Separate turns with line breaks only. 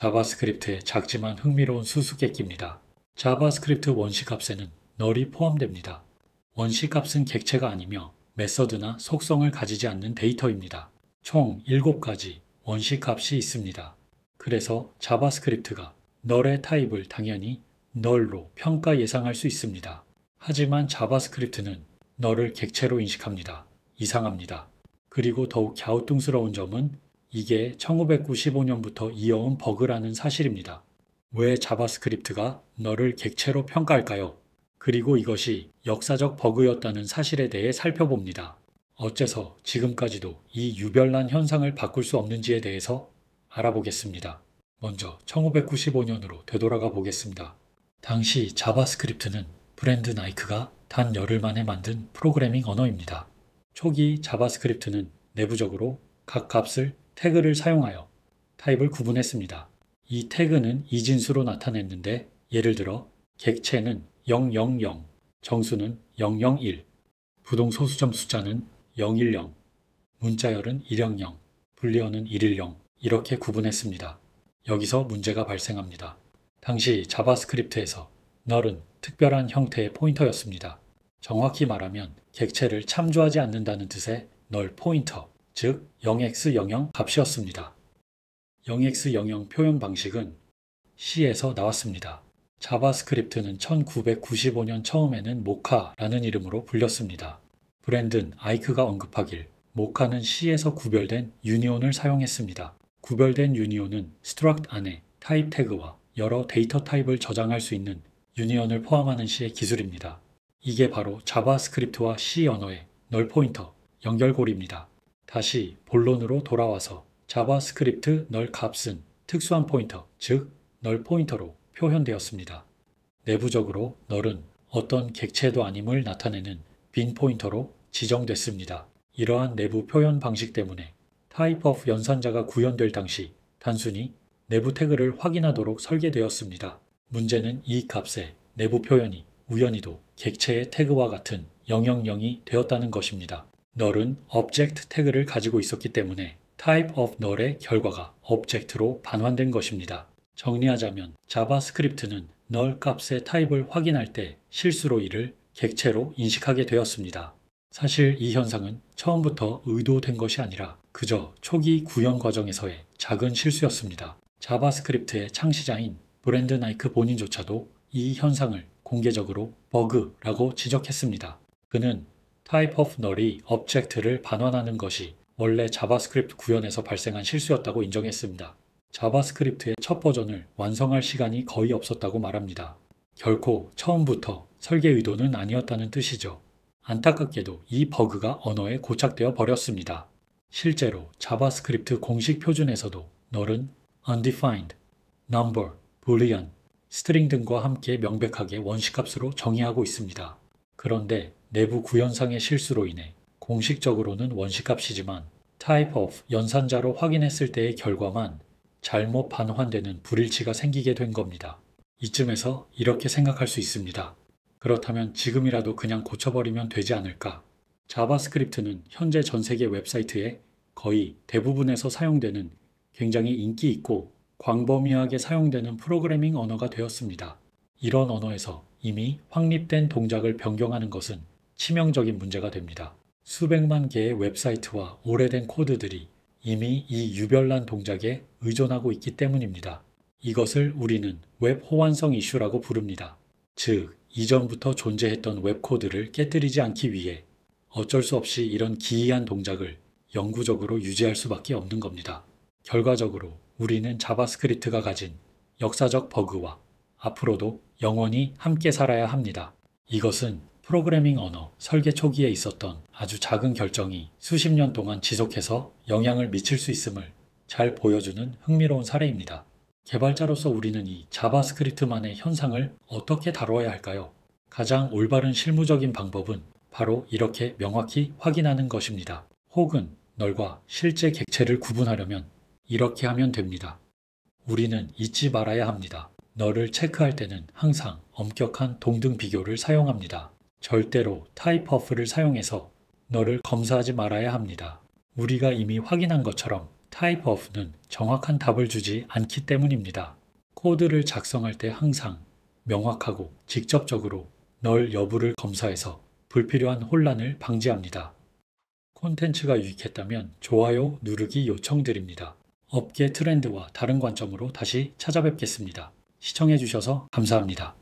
자바스크립트의 작지만 흥미로운 수수께끼입니다. 자바스크립트 원시값에는 널이 포함됩니다. 원시값은 객체가 아니며 메서드나 속성을 가지지 않는 데이터입니다. 총 7가지 원시값이 있습니다. 그래서 자바스크립트가 널의 타입을 당연히 널로 평가 예상할 수 있습니다. 하지만 자바스크립트는 널을 객체로 인식합니다. 이상합니다. 그리고 더욱 갸우뚱스러운 점은 이게 1995년부터 이어온 버그라는 사실입니다. 왜 자바스크립트가 널을 객체로 평가할까요? 그리고 이것이 역사적 버그였다는 사실에 대해 살펴봅니다. 어째서 지금까지도 이 유별난 현상을 바꿀 수 없는지에 대해서 알아보겠습니다. 먼저 1995년으로 되돌아가 보겠습니다. 당시 자바스크립트는 브랜드 나이크가 단 열흘 만에 만든 프로그래밍 언어입니다. 초기 자바스크립트는 내부적으로 각 값을 태그를 사용하여 타입을 구분했습니다. 이 태그는 이진수로 나타냈는데 예를 들어 객체는 000, 정수는 001, 부동소수점 숫자는 010, 문자열은 100, 불리어는 110 이렇게 구분했습니다. 여기서 문제가 발생합니다. 당시 자바스크립트에서 널은 특별한 형태의 포인터였습니다. 정확히 말하면 객체를 참조하지 않는다는 뜻의 널 포인터, 즉 0x00 값이었습니다. 0x00 표현 방식은 C에서 나왔습니다. 자바스크립트는 1995년 처음에는 모카라는 이름으로 불렸습니다. 브랜든 아이크가 언급하길 모카는 C에서 구별된 유니온을 사용했습니다. 구별된 유니온은 스트럭트 안에 타입 태그와 여러 데이터 타입을 저장할 수 있는 유니온을 포함하는 C의 기술입니다. 이게 바로 자바스크립트와 C 언어의 널 포인터, 연결고리입니다. 다시 본론으로 돌아와서 자바스크립트 널 값은 특수한 포인터, 즉 널 포인터로 표현되었습니다. 내부적으로 널은 어떤 객체도 아님을 나타내는 빈 포인터로 지정됐습니다. 이러한 내부 표현 방식 때문에 타입 오브 연산자가 구현될 당시 단순히 내부 태그를 확인하도록 설계되었습니다. 문제는 이 값의 내부 표현이 우연히도 객체의 태그와 같은 000이 되었다는 것입니다. 널은 object 태그를 가지고 있었기 때문에 type of null의 결과가 object로 반환된 것입니다. 정리하자면 자바스크립트는 null 값의 타입을 확인할 때 실수로 이를 객체로 인식하게 되었습니다. 사실 이 현상은 처음부터 의도된 것이 아니라 그저 초기 구현 과정에서의 작은 실수였습니다. 자바스크립트의 창시자인 브랜드 나이크 본인조차도 이 현상을 공개적으로 버그라고 지적했습니다. 그는 type of null이 object를 반환하는 것이 원래 자바스크립트 구현에서 발생한 실수였다고 인정했습니다. 자바스크립트의 첫 버전을 완성할 시간이 거의 없었다고 말합니다. 결코 처음부터 설계 의도는 아니었다는 뜻이죠. 안타깝게도 이 버그가 언어에 고착되어 버렸습니다. 실제로 자바스크립트 공식 표준에서도 null은 undefined, number, boolean, 스트링 등과 함께 명백하게 원시값으로 정의하고 있습니다. 그런데 내부 구현상의 실수로 인해 공식적으로는 원시값이지만 type of 연산자로 확인했을 때의 결과만 잘못 반환되는 불일치가 생기게 된 겁니다. 이쯤에서 이렇게 생각할 수 있습니다. 그렇다면 지금이라도 그냥 고쳐버리면 되지 않을까? 자바스크립트는 현재 전 세계 웹사이트의 거의 대부분에서 사용되는 굉장히 인기 있고 광범위하게 사용되는 프로그래밍 언어가 되었습니다. 이런 언어에서 이미 확립된 동작을 변경하는 것은 치명적인 문제가 됩니다. 수백만 개의 웹사이트와 오래된 코드들이 이미 이 유별난 동작에 의존하고 있기 때문입니다. 이것을 우리는 웹 호환성 이슈라고 부릅니다. 즉, 이전부터 존재했던 웹코드를 깨뜨리지 않기 위해 어쩔 수 없이 이런 기이한 동작을 영구적으로 유지할 수밖에 없는 겁니다. 결과적으로 우리는 자바스크립트가 가진 역사적 버그와 앞으로도 영원히 함께 살아야 합니다. 이것은 프로그래밍 언어 설계 초기에 있었던 아주 작은 결정이 수십 년 동안 지속해서 영향을 미칠 수 있음을 잘 보여주는 흥미로운 사례입니다. 개발자로서 우리는 이 자바스크립트만의 현상을 어떻게 다뤄야 할까요? 가장 올바른 실무적인 방법은 바로 이렇게 명확히 확인하는 것입니다. 혹은 널과 실제 객체를 구분하려면 이렇게 하면 됩니다. 우리는 잊지 말아야 합니다. 널을 체크할 때는 항상 엄격한 동등 비교를 사용합니다. 절대로 타입어프를 사용해서 널을 검사하지 말아야 합니다. 우리가 이미 확인한 것처럼 typeof는 정확한 답을 주지 않기 때문입니다. 코드를 작성할 때 항상 명확하고 직접적으로 널 여부를 검사해서 불필요한 혼란을 방지합니다. 콘텐츠가 유익했다면 좋아요 누르기 요청드립니다. 업계 트렌드와 다른 관점으로 다시 찾아뵙겠습니다. 시청해주셔서 감사합니다.